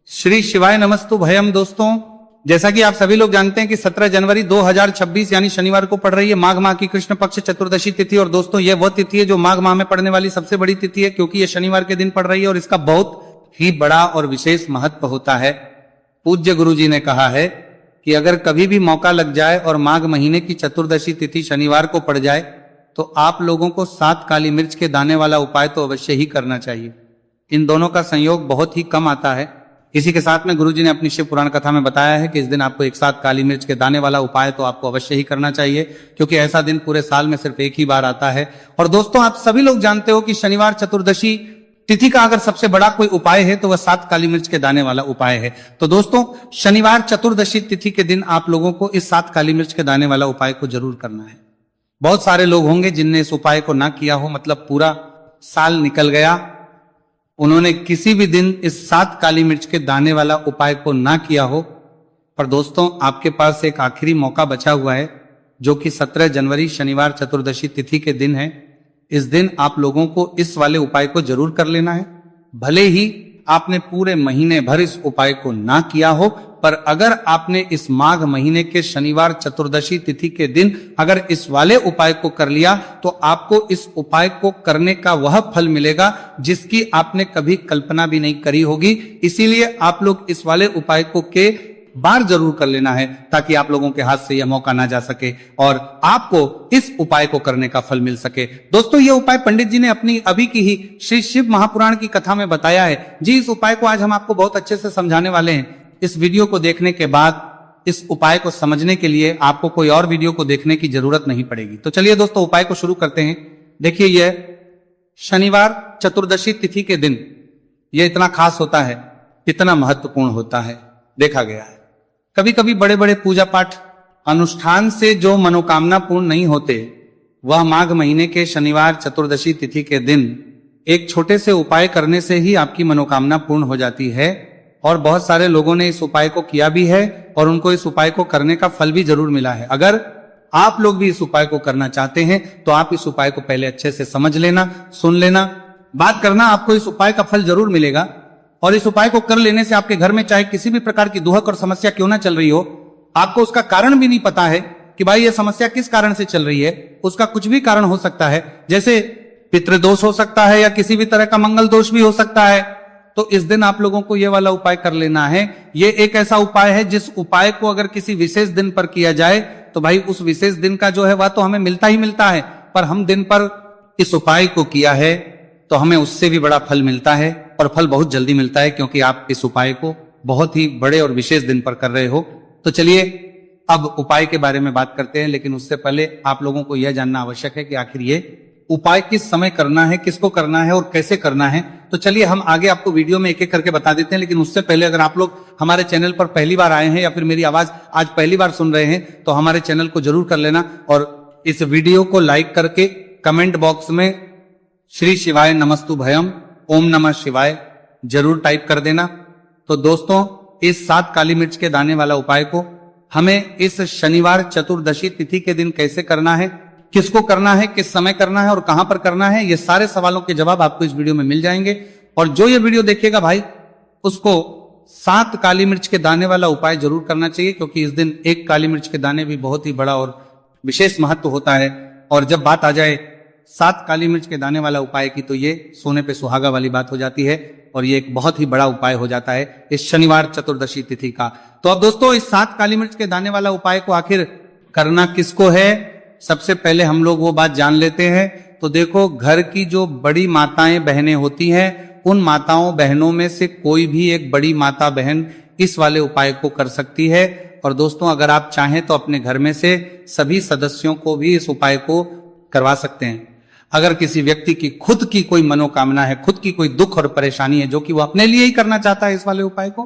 श्री शिवाय नमस्तु भयम। दोस्तों, जैसा कि आप सभी लोग जानते हैं कि 17 जनवरी 2026 यानी शनिवार को पड़ रही है माघ माह की कृष्ण पक्ष चतुर्दशी तिथि। और दोस्तों, यह वह तिथि है जो माघ माह में पड़ने वाली सबसे बड़ी तिथि है, क्योंकि यह शनिवार के दिन पड़ रही है और इसका बहुत ही बड़ा और विशेष महत्व होता है। पूज्य गुरु जी ने कहा है कि अगर कभी भी मौका लग जाए और माघ महीने की चतुर्दशी तिथि शनिवार को पड़ जाए तो आप लोगों को 7 काली मिर्च के दाने वाला उपाय तो अवश्य ही करना चाहिए। इन दोनों का संयोग बहुत ही कम आता है। इसी के साथ में गुरुजी ने अपनी शिव पुराण कथा में बताया है कि इस दिन आपको एक साथ काली मिर्च के दाने वाला उपाय तो आपको अवश्य ही करना चाहिए, क्योंकि ऐसा दिन पूरे साल में सिर्फ एक ही बार आता है। और दोस्तों, आप सभी लोग जानते हो कि शनिवार चतुर्दशी तिथि का अगर सबसे बड़ा कोई उपाय है तो वह 7 काली मिर्च के दाने वाला उपाय है। तो दोस्तों, शनिवार चतुर्दशी तिथि के दिन आप लोगों को इस 7 काली मिर्च के दाने वाला उपाय को जरूर करना है। बहुत सारे लोग होंगे जिनने इस उपाय को ना किया हो, मतलब पूरा साल निकल गया, उन्होंने किसी भी दिन इस 7 काली मिर्च के दाने वाला उपाय को ना किया हो। पर दोस्तों, आपके पास एक आखिरी मौका बचा हुआ है, जो कि 17 जनवरी शनिवार चतुर्दशी तिथि के दिन है। इस दिन आप लोगों को इस वाले उपाय को जरूर कर लेना है। भले ही आपने पूरे महीने भर इस उपाय को ना किया हो, पर अगर आपने इस माघ महीने के शनिवार चतुर्दशी तिथि के दिन अगर इस वाले उपाय को कर लिया तो आपको इस उपाय को करने का वह फल मिलेगा जिसकी आपने कभी कल्पना भी नहीं करी होगी। इसीलिए आप लोग इस वाले उपाय को के बार जरूर कर लेना है, ताकि आप लोगों के हाथ से यह मौका ना जा सके और आपको इस उपाय को करने का फल मिल सके। दोस्तों, यह उपाय पंडित जी ने अपनी अभी की ही श्री शिव महापुराण की कथा में बताया है जी। इस उपाय को आज हम आपको बहुत अच्छे से समझाने वाले हैं। इस वीडियो को देखने के बाद इस उपाय को समझने के लिए आपको कोई और वीडियो को देखने की जरूरत नहीं पड़ेगी। तो चलिए दोस्तों, उपाय को शुरू करते हैं। देखिए, यह शनिवार चतुर्दशी तिथि के दिन यह इतना खास होता है, इतना महत्वपूर्ण होता है, देखा गया है। कभी कभी बड़े बड़े पूजा पाठ अनुष्ठान से जो मनोकामना पूर्ण नहीं होते, वह माघ महीने के शनिवार चतुर्दशी तिथि के दिन एक छोटे से उपाय करने से ही आपकी मनोकामना पूर्ण हो जाती है। और बहुत सारे लोगों ने इस उपाय को किया भी है और उनको इस उपाय को करने का फल भी जरूर मिला है। अगर आप लोग भी इस उपाय को करना चाहते हैं तो आप इस उपाय को पहले अच्छे से समझ लेना, सुन लेना, बात करना, आपको इस उपाय का फल जरूर मिलेगा। और इस उपाय को कर लेने से आपके घर में चाहे किसी भी प्रकार की दुहक और समस्या क्यों ना चल रही हो, आपको उसका कारण भी नहीं पता है कि भाई ये समस्या किस कारण से चल रही है, उसका कुछ भी कारण हो सकता है। जैसे पितृदोष हो सकता है या किसी भी तरह का मंगल दोष भी हो सकता है। तो इस दिन आप लोगों को ये वाला उपाय कर लेना है। ये एक ऐसा उपाय है जिस उपाय को अगर किसी विशेष दिन पर किया जाए तो भाई उस विशेष दिन का जो है वह तो हमें मिलता ही मिलता है, पर हम दिन पर इस उपाय को किया है तो हमें उससे भी बड़ा फल मिलता है, और फल बहुत जल्दी मिलता है, क्योंकि आप इस उपाय को बहुत ही बड़े और विशेष दिन पर कर रहे हो। तो चलिए अब उपाय के बारे में बात करते हैं, लेकिन उससे पहले आप लोगों को यह जानना आवश्यक है कि आखिर ये उपाय किस समय करना है, किसको करना है और कैसे करना है। तो चलिए हम आगे आपको वीडियो में एक एक करके बता देते हैं। लेकिन उससे पहले अगर आप लोग हमारे चैनल पर पहली बार आए हैं या फिर मेरी आवाज आज पहली बार सुन रहे हैं तो हमारे चैनल को जरूर कर लेना और इस वीडियो को लाइक करके कमेंट बॉक्स में श्री शिवाय नमस्तु भयम, ओम नमः शिवाय जरूर टाइप कर देना। तो दोस्तों, इस 7 काली मिर्च के दाने वाला उपाय को हमें इस शनिवार चतुर्दशी तिथि के दिन कैसे करना है, किसको करना है, किस समय करना है और कहां पर करना है, ये सारे सवालों के जवाब आपको इस वीडियो में मिल जाएंगे। और जो ये वीडियो देखेगा भाई, उसको 7 काली मिर्च के दाने वाला उपाय जरूर करना चाहिए, क्योंकि इस दिन एक काली मिर्च के दाने भी बहुत ही बड़ा और विशेष महत्व होता है। और जब बात आ जाए 7 काली मिर्च के दाने वाला उपाय की, तो ये सोने पे सुहागा वाली बात हो जाती है और ये एक बहुत ही बड़ा उपाय हो जाता है इस शनिवार चतुर्दशी तिथि का। तो अब दोस्तों, इस 7 काली मिर्च के दाने वाला उपाय को आखिर करना किसको है, सबसे पहले हम लोग वो बात जान लेते हैं। तो देखो, घर की जो बड़ी माताएं बहनें होती हैं, उन माताओं बहनों में से कोई भी एक बड़ी माता बहन इस वाले उपाय को कर सकती है। और दोस्तों, अगर आप चाहें तो अपने घर में से सभी सदस्यों को भी इस उपाय को करवा सकते हैं। अगर किसी व्यक्ति की खुद की कोई मनोकामना है, खुद की कोई दुख और परेशानी है जो कि वो अपने लिए ही करना चाहता है इस वाले उपाय को,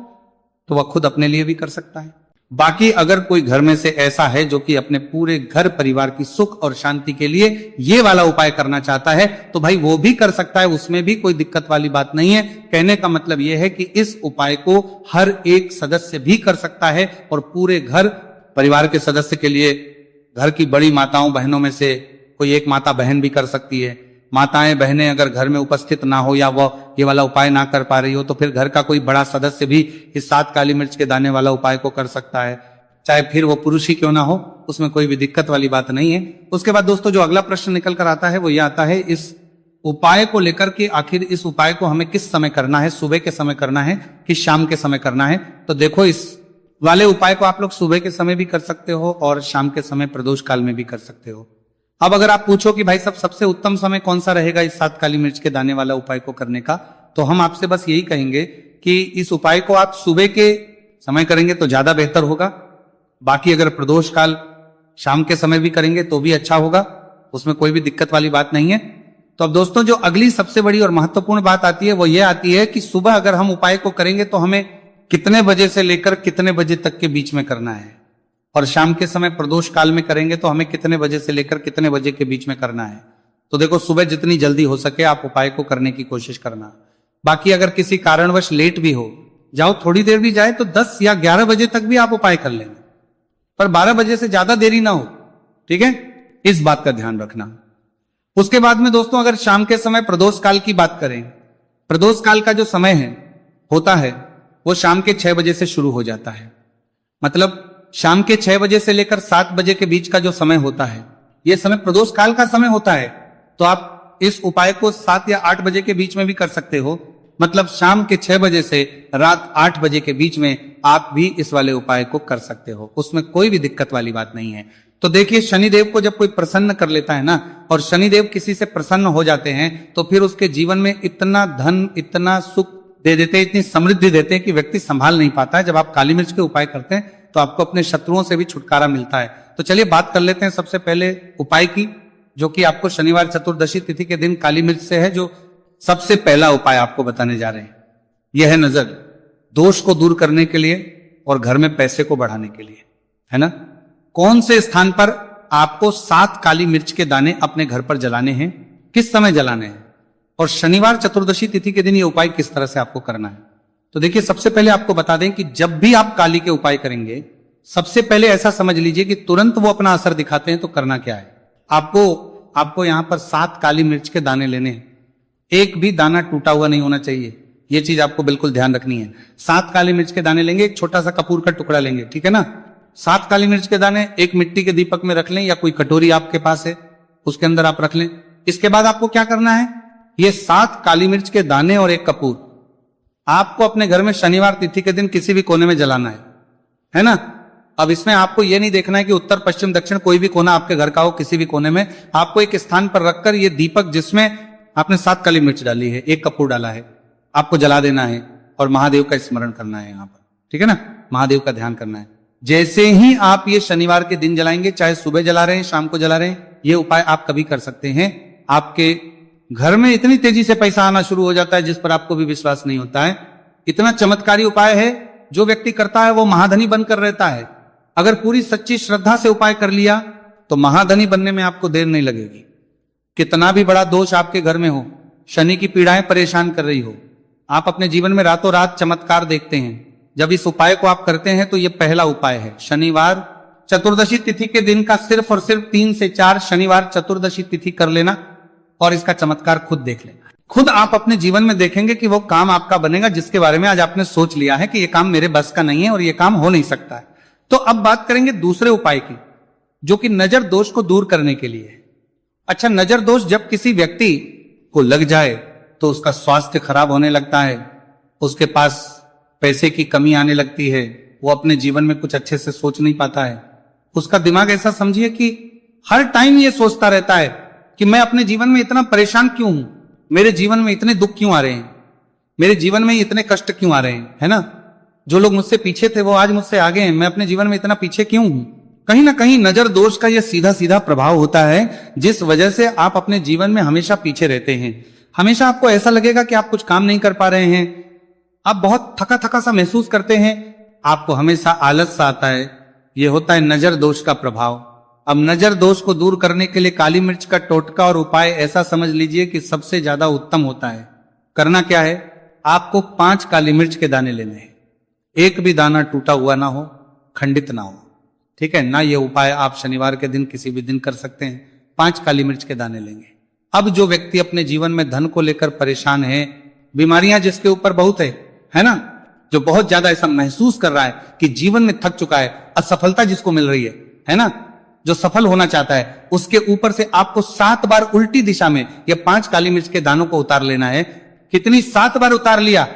तो वह खुद अपने लिए भी कर सकता है। बाकी अगर कोई घर में से ऐसा है जो कि अपने पूरे घर परिवार की सुख और शांति के लिए ये वाला उपाय करना चाहता है, तो भाई वो भी कर सकता है, उसमें भी कोई दिक्कत वाली बात नहीं है। कहने का मतलब ये है कि इस उपाय को हर एक सदस्य भी कर सकता है और पूरे घर परिवार के सदस्य के लिए घर की बड़ी माताओं बहनों में से कोई एक माता बहन भी कर सकती है, माताएं बहनें अगर घर में उपस्थित ना हो या वह ये वाला उपाय ना कर पा रही हो तो फिर घर का कोई बड़ा सदस्य भी इस 7 काली मिर्च के दाने वाला उपाय को कर सकता है, चाहे फिर वो पुरुष ही क्यों ना हो, उसमें कोई भी दिक्कत वाली बात नहीं है। उसके बाद दोस्तों जो अगला प्रश्न निकल कर आता है वो ये आता है, इस उपाय को लेकर के आखिर इस उपाय को हमें किस समय करना है, सुबह के समय करना है कि शाम के समय करना है। तो देखो इस वाले उपाय को आप लोग सुबह के समय भी कर सकते हो और शाम के समय प्रदोष काल में भी कर सकते हो। अब अगर आप पूछो कि भाई सबसे उत्तम समय कौन सा रहेगा इस 7 काली मिर्च के दाने वाला उपाय को करने का, तो हम आपसे बस यही कहेंगे कि इस उपाय को आप सुबह के समय करेंगे तो ज्यादा बेहतर होगा। बाकी अगर प्रदोष काल शाम के समय भी करेंगे तो भी अच्छा होगा, उसमें कोई भी दिक्कत वाली बात नहीं है। तो अब दोस्तों जो अगली सबसे बड़ी और महत्वपूर्ण बात आती है वो ये आती है कि सुबह अगर हम उपाय को करेंगे तो हमें कितने बजे से लेकर कितने बजे तक के बीच में करना है, और शाम के समय प्रदोष काल में करेंगे तो हमें कितने बजे से लेकर कितने बजे के बीच में करना है। तो देखो सुबह जितनी जल्दी हो सके आप उपाय को करने की कोशिश करना। बाकी अगर किसी कारणवश लेट भी हो जाओ, थोड़ी देर भी जाए तो 10 या 11 बजे तक भी आप उपाय कर लेंगे, पर 12 बजे से ज्यादा देरी ना हो, ठीक है, इस बात का ध्यान रखना। उसके बाद में दोस्तों अगर शाम के समय प्रदोष काल की बात करें, प्रदोष काल का जो समय है होता है वो शाम के 6 बजे से शुरू हो जाता है। मतलब शाम के 6 बजे से लेकर 7 बजे के बीच का जो समय होता है यह समय प्रदोष काल का समय होता है। तो आप इस उपाय को 7 या 8 बजे के बीच में भी कर सकते हो। मतलब शाम के 6 बजे से रात 8 बजे के बीच में आप भी इस वाले उपाय को कर सकते हो, उसमें कोई भी दिक्कत वाली बात नहीं है। तो देखिए शनिदेव को जब कोई प्रसन्न कर लेता है ना, और शनिदेव किसी से प्रसन्न हो जाते हैं तो फिर उसके जीवन में इतना धन इतना सुख दे देते हैं, इतनी समृद्धि देते हैं कि व्यक्ति संभाल नहीं पाता है। जब आप काली मिर्च के उपाय करते हैं तो आपको अपने शत्रुओं से भी छुटकारा मिलता है। तो चलिए बात कर लेते हैं सबसे पहले उपाय की, जो कि आपको शनिवार चतुर्दशी तिथि के दिन काली मिर्च से है। जो सबसे पहला उपाय आपको बताने जा रहे हैं यह है नजर दोष को दूर करने के लिए और घर में पैसे को बढ़ाने के लिए, है ना। कौन से स्थान पर आपको 7 काली मिर्च के दाने अपने घर पर जलाने हैं, किस समय जलाने हैं, और शनिवार चतुर्दशी तिथि के दिन ये उपाय किस तरह से आपको करना है। तो देखिए सबसे पहले आपको बता दें कि जब भी आप काली के उपाय करेंगे सबसे पहले ऐसा समझ लीजिए कि तुरंत वो अपना असर दिखाते हैं। तो करना क्या है, आपको यहां पर 7 काली मिर्च के दाने लेने हैं। एक भी दाना टूटा हुआ नहीं होना चाहिए, ये चीज आपको बिल्कुल ध्यान रखनी है। 7 काली मिर्च के दाने लेंगे, एक छोटा सा कपूर का टुकड़ा लेंगे, ठीक है ना। 7 काली मिर्च के दाने एक मिट्टी के दीपक में रख लें या कोई कटोरी आपके पास है उसके अंदर आप रख लें। इसके बाद आपको क्या करना है, ये 7 काली मिर्च के दाने और एक कपूर आपको अपने घर में शनिवार तिथि के दिन किसी भी कोने में जलाना है ना। अब इसमें आपको यह नहीं देखना है कि उत्तर पश्चिम दक्षिण कोई भी कोना आपके घर का हो, किसी भी कोने में आपको एक स्थान पर रखकर ये दीपक जिसमें आपने 7 काली मिर्च डाली है, एक कपूर डाला है, आपको जला देना है और महादेव का स्मरण करना है यहाँ पर, ठीक है ना, महादेव का ध्यान करना है। जैसे ही आप ये शनिवार के दिन जलाएंगे, चाहे सुबह जला रहे हैं शाम को जला रहे हैं, ये उपाय आप कभी कर सकते हैं। आपके घर में इतनी तेजी से पैसा आना शुरू हो जाता है जिस पर आपको भी विश्वास नहीं होता है। इतना चमत्कारी उपाय है, जो व्यक्ति करता है वो महाधनी बनकर रहता है। अगर पूरी सच्ची श्रद्धा से उपाय कर लिया तो महाधनी बनने में आपको देर नहीं लगेगी। कितना भी बड़ा दोष आपके घर में हो, शनि की पीड़ाएं परेशान कर रही हो, आप अपने जीवन में रातों रात चमत्कार देखते हैं। जब इस उपाय को आप करते हैं तो यह पहला उपाय है। शनिवार चतुर्दशी तिथि के दिन का सिर्फ और सिर्फ 3 से 4 शनिवार चतुर्दशी तिथि कर लेना और इसका चमत्कार खुद देख लेना। खुद आप अपने जीवन में देखेंगे कि वो काम आपका बनेगा जिसके बारे में आज आपने सोच लिया है कि ये काम मेरे बस का नहीं है और ये काम हो नहीं सकता है। तो अब बात करेंगे दूसरे उपाय की, जो कि नजर दोष को दूर करने के लिए है। अच्छा, नजर दोष जब किसी व्यक्ति को लग जाए तो उसका स्वास्थ्य खराब होने लगता है, उसके पास पैसे की कमी आने लगती है, वो अपने जीवन में कुछ अच्छे से सोच नहीं पाता है। उसका दिमाग ऐसा समझिए कि हर टाइम ये सोचता रहता है कि मैं अपने जीवन में इतना परेशान क्यों हूं, मेरे जीवन में इतने दुख क्यों आ रहे हैं, मेरे जीवन में इतने कष्ट क्यों आ रहे हैं, है ना। जो लोग मुझसे पीछे थे वो आज मुझसे आगे हैं, मैं अपने जीवन में इतना पीछे क्यों हूं। कहीं ना कहीं नजर दोष का यह सीधा सीधा प्रभाव होता है, जिस वजह से आप अपने जीवन में हमेशा पीछे रहते हैं। हमेशा आपको ऐसा लगेगा कि आप कुछ काम नहीं कर पा रहे हैं, आप बहुत थका थका सा महसूस करते हैं, आपको हमेशा आलस सा आता है। यह होता है नजर दोष का प्रभाव। अब नजर दोष को दूर करने के लिए काली मिर्च का टोटका और उपाय ऐसा समझ लीजिए कि सबसे ज्यादा उत्तम होता है। करना क्या है, आपको 5 काली मिर्च के दाने लेने हैं। एक भी दाना टूटा हुआ ना हो, खंडित ना हो, ठीक है ना। ये उपाय आप शनिवार के दिन किसी भी दिन कर सकते हैं। 5 काली मिर्च के दाने लेंगे, अब जो व्यक्ति अपने जीवन में धन को लेकर परेशान है, बीमारियां जिसके ऊपर बहुत है ना, जो बहुत ज्यादा ऐसा महसूस कर रहा है कि जीवन में थक चुका है, असफलता जिसको मिल रही है ना, जो सफल होना चाहता है, उसके ऊपर से आपको 7 बार उल्टी दिशा में या 5 काली मिर्च के दानों को उतार लेना है। कितनी 7 बार उतार लिया।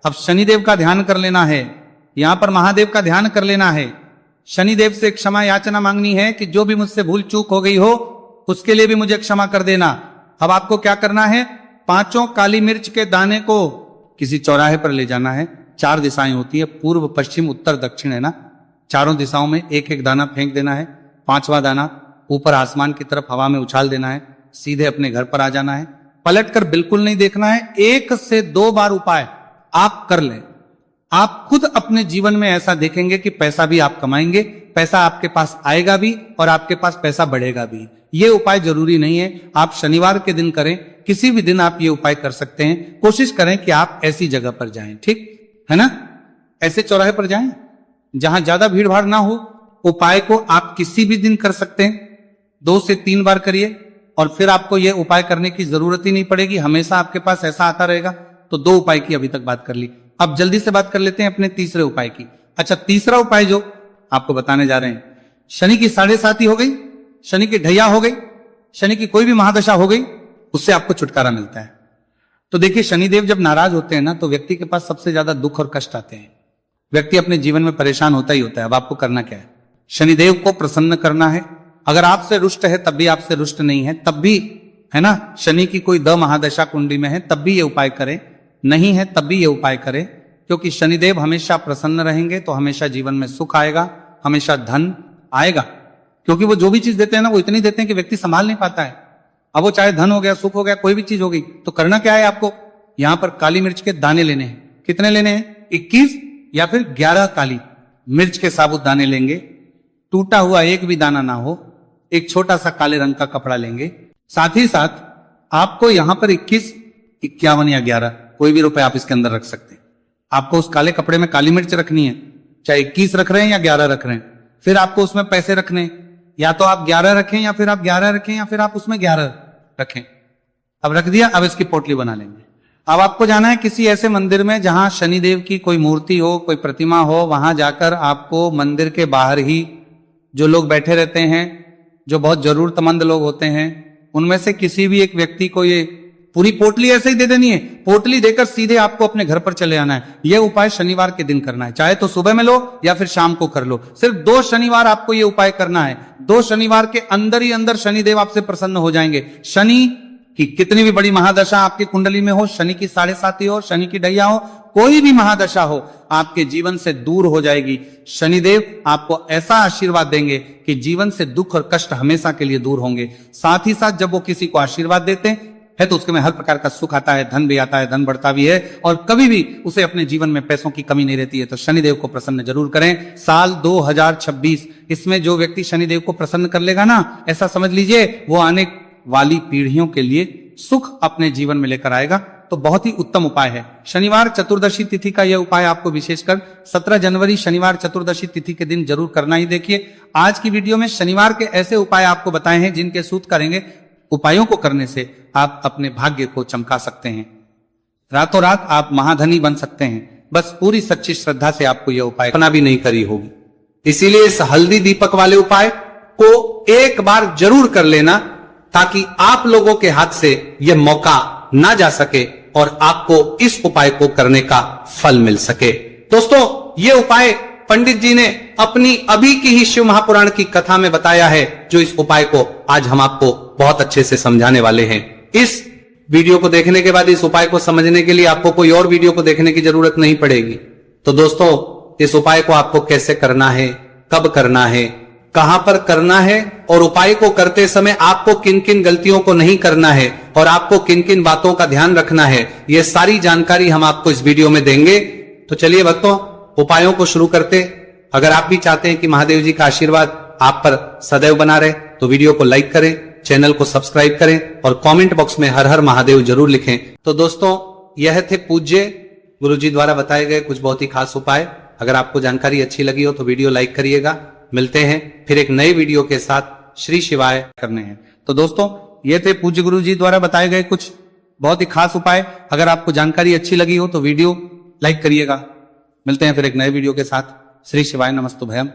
अब शनिदेव का ध्यान कर लेना है, यहां पर महादेव का ध्यान कर लेना है, शनिदेव से क्षमा याचना मांगनी है कि जो भी मुझसे भूल चूक हो गई हो उसके लिए भी मुझे क्षमा कर देना। अब आपको क्या करना है, 5 काली मिर्च के दाने को किसी चौराहे पर ले जाना है। 4 दिशाएं होती है, पूर्व पश्चिम उत्तर दक्षिण, है ना, चारों दिशाओं में एक एक दाना फेंक देना है। 5वां दाना ऊपर आसमान की तरफ हवा में उछाल देना है। सीधे अपने घर पर आ जाना है, पलटकर बिल्कुल नहीं देखना है। 1 से 2 बार उपाय आप कर लें, आप खुद अपने जीवन में ऐसा देखेंगे कि पैसा भी आप कमाएंगे, पैसा आपके पास आएगा भी और आपके पास पैसा बढ़ेगा भी। ये उपाय जरूरी नहीं है आप शनिवार के दिन करें, किसी भी दिन आप ये उपाय कर सकते हैं। कोशिश करें कि आप ऐसी जगह पर जाएं, ठीक है ना, ऐसे चौराहे पर जाएं जहां ज्यादा भीड़ भाड़ ना हो। उपाय को आप किसी भी दिन कर सकते हैं, 2 से 3 बार करिए और फिर आपको यह उपाय करने की जरूरत ही नहीं पड़ेगी, हमेशा आपके पास ऐसा आता रहेगा। तो 2 उपाय की अभी तक बात कर ली, अब जल्दी से बात कर लेते हैं अपने तीसरे उपाय की। अच्छा, तीसरा उपाय जो आपको बताने जा रहे हैं, शनि की 7.5 हो गई, शनि की ढैया हो गई, शनि की कोई भी महादशा हो गई, उससे आपको छुटकारा मिलता है। तो देखिए, शनिदेव जब नाराज होते हैं ना तो व्यक्ति के पास सबसे ज्यादा दुख और कष्ट आते हैं, व्यक्ति अपने जीवन में परेशान होता ही होता है। अब आपको करना क्या है, शनिदेव को प्रसन्न करना है। अगर आपसे रुष्ट है तब भी, आपसे रुष्ट नहीं है तब भी, है ना, शनि की कोई द महादशा कुंडली में है तब भी ये उपाय करें, नहीं है तब भी ये उपाय करें, क्योंकि शनिदेव हमेशा प्रसन्न रहेंगे तो हमेशा जीवन में सुख आएगा, हमेशा धन आएगा। क्योंकि वो जो भी चीज देते हैं ना, वो इतनी देते हैं कि व्यक्ति संभाल नहीं पाता है। अब वो चाहे धन हो गया, सुख हो गया, कोई भी चीज हो गई, तो करना क्या है आपको, यहां पर काली मिर्च के दाने लेने हैं। कितने लेने हैं, 21 या फिर 11 काली मिर्च के साबुत दाने लेंगे, टूटा हुआ एक भी दाना ना हो। एक छोटा सा काले रंग का कपड़ा लेंगे, साथ ही साथ आपको यहां पर 21, 51 या 11 कोई भी रुपए आप इसके अंदर रख सकते हैं। आपको उस काले कपड़े में काली मिर्च रखनी है, चाहे 21 रख रहे हैं या 11 रख रहे हैं। फिर आपको उसमें पैसे रखने हैं, या तो आप 11 रखें या फिर आप 11 रखें या फिर आप उसमें 11 रखें। अब रख दिया, अब इसकी पोटली बना लेंगे। अब आपको जाना है किसी ऐसे मंदिर में जहां शनिदेव की कोई मूर्ति हो, कोई प्रतिमा हो, वहां जाकर आपको मंदिर के बाहर ही जो लोग बैठे रहते हैं, जो बहुत जरूरतमंद लोग होते हैं, उनमें से किसी भी एक व्यक्ति को ये पूरी पोटली ऐसे ही दे देनी है। पोटली देकर सीधे आपको अपने घर पर चले आना है। यह उपाय शनिवार के दिन करना है, चाहे तो सुबह में लो या फिर शाम को कर लो। सिर्फ 2 शनिवार आपको यह उपाय करना है। 2 शनिवार के अंदर ही अंदर शनिदेव आपसे प्रसन्न हो जाएंगे। शनि कि कितनी भी बड़ी महादशा आपकी कुंडली में हो, शनि की 7.5 हो, शनि की ढैया हो, कोई भी महादशा हो, आपके जीवन से दूर हो जाएगी। शनिदेव आपको ऐसा आशीर्वाद देंगे कि जीवन से दुख और कष्ट हमेशा के लिए दूर होंगे। साथ ही साथ जब वो किसी को आशीर्वाद देते हैं तो उसके में हर प्रकार का सुख आता है, धन भी आता है, धन बढ़ता भी है और कभी भी उसे अपने जीवन में पैसों की कमी नहीं रहती है। तो शनिदेव को प्रसन्न जरूर करें। साल 2026 इसमें जो व्यक्ति शनिदेव को प्रसन्न कर लेगा ना, ऐसा समझ लीजिए वो आने वाली पीढ़ियों के लिए सुख अपने जीवन में लेकर आएगा। तो बहुत ही उत्तम उपाय है। शनिवार चतुर्दशी तिथि का यह उपाय आपको विशेषकर 17 जनवरी शनिवार चतुर्दशी तिथि के दिन जरूर करना ही। देखिए, आज की वीडियो में शनिवार के ऐसे उपाय आपको बताए हैं जिनके सूत करेंगे, उपायों को करने से आप अपने भाग्य को चमका सकते हैं, रातों रात आप महाधनी बन सकते हैं। बस पूरी सच्ची श्रद्धा से आपको यह उपाय अपना भी नहीं करी होगी। इसीलिए इस हल्दी दीपक वाले उपाय को एक बार जरूर कर लेना, ताकि आप लोगों के हाथ से यह मौका ना जा सके और आपको इस उपाय को करने का फल मिल सके। दोस्तों, यह उपाय पंडित जी ने अपनी अभी की ही शिव महापुराण की कथा में बताया है, जो इस उपाय को आज हम आपको बहुत अच्छे से समझाने वाले हैं। इस वीडियो को देखने के बाद इस उपाय को समझने के लिए आपको कोई और वीडियो को देखने की जरूरत नहीं पड़ेगी। तो दोस्तों, इस उपाय को आपको कैसे करना है, कब करना है, कहां पर करना है और उपाय को करते समय आपको किन किन गलतियों को नहीं करना है और आपको किन किन बातों का ध्यान रखना है, यह सारी जानकारी हम आपको इस वीडियो में देंगे। तो चलिए भक्तों, उपायों को शुरू करते। अगर आप भी चाहते हैं कि महादेव जी का आशीर्वाद आप पर सदैव बना रहे तो वीडियो को लाइक करें, चैनल को सब्सक्राइब करें और कमेंट बॉक्स में हर हर महादेव जरूर लिखें। तो दोस्तों, यह थे पूज्य गुरु जी द्वारा बताए गए कुछ बहुत ही खास उपाय। अगर आपको जानकारी अच्छी लगी हो तो वीडियो लाइक करिएगा। मिलते हैं फिर एक नए वीडियो के साथ। श्री शिवाय करने हैं। तो दोस्तों, ये थे पूज्य गुरु जी द्वारा बताए गए कुछ बहुत ही खास उपाय। अगर आपको जानकारी अच्छी लगी हो तो वीडियो लाइक करिएगा। मिलते हैं फिर एक नए वीडियो के साथ। श्री शिवाय नमस्तु भयम।